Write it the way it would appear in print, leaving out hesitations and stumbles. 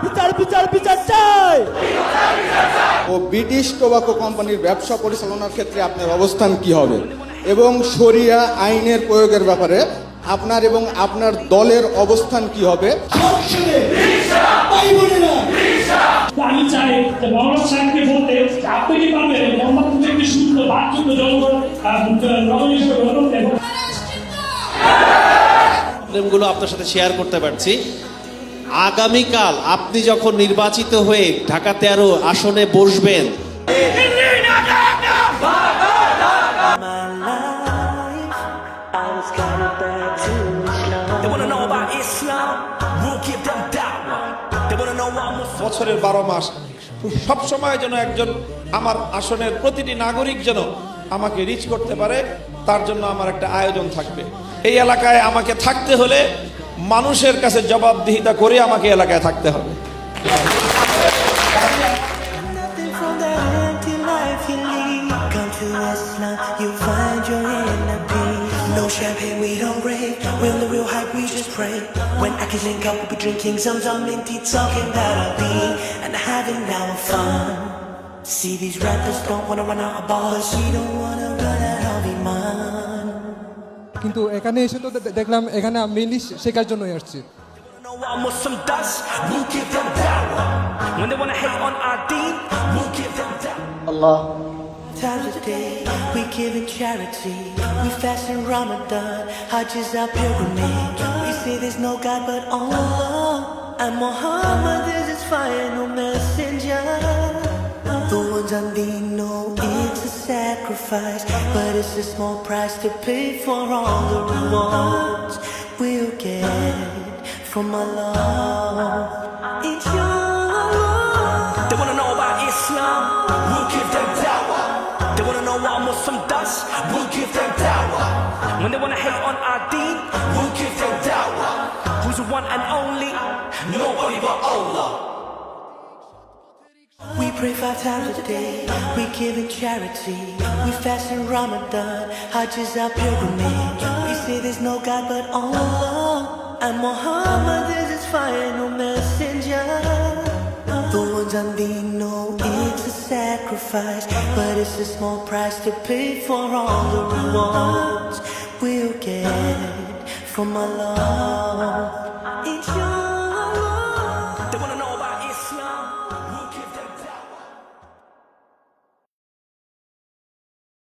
বিচার বিচার বিচার চাই। ও ব্রিটিশ টোবাকো কোম্পানির ব্যবসা পরিচালনার ক্ষেত্রে আপনার অবস্থান কি হবে এবং শরিয়া আইনের প্রয়োগের ব্যাপারে আপনার এবং আপনার দলের অবস্থান কি হবে? আমি চাই যে মোহাম্মদ সাহেবকে বলতে আপনি কি পারবেন মোহাম্মদ একটি সুন্দর বাচ্চুক্ত জনগণ নগর হিসেবে গ্রহণ করতে প্রবলেমগুলো আপনার সাথে শেয়ার করতে পারছি। আগামীকাল আপনি যখন নির্বাচিত হয়ে ঢাকা 13 আসনে বসবেন, বছরের 12 মাস সব সময় যেন একজন আমার আসনের প্রতিটি নাগরিক যেন আমাকে রিচ করতে পারে, তার জন্য আমার একটা আয়োজন থাকবে। এই এলাকায় আমাকে থাকতে হলে মানুষের কাছে জবাবদিহিতা করে আমাকে এলাকায় থাকতে হবে। No champagne, we don't rave. We're on the real hype, we just pray. When I can link up, we'll be drinking some minty, talking about our being and having our fun. See, these rappers don't wanna run out of bars. We don't wanna run out of Iman. কিন্তু এখানে এসে তো দেখলাম এখানে mainly শেখার জন্যই আসছি। No, I'm with some dust. We'll give them power. When they wanna hate on our deen, we'll give them down. Allah. Times of day, we giving charity. We fast in Ramadan, Hajj is our pilgrimage. We say there's no God but Allah, and Muhammad is his final messenger. The ones on thee know it's a sacrifice, but it's a small price to pay for all the rewards we'll get from Allah. Inshallah. They wanna know about Islam, we'll give them dawah. They wanna know I'm with some dust, we'll give them dawah. When they wanna hate on our deen, we'll give them dawah. Who's the one and only? Nobody but Allah. We pray 5 times a day, we give in charity. We fast in Ramadan, Hajj is our pilgrimage. We say there's no God but Allah, and Muhammad is his final messenger. The ones on thee know it's a sacrifice, but it's a small price to pay for all the rewards we'll get from Allah. Inshallah.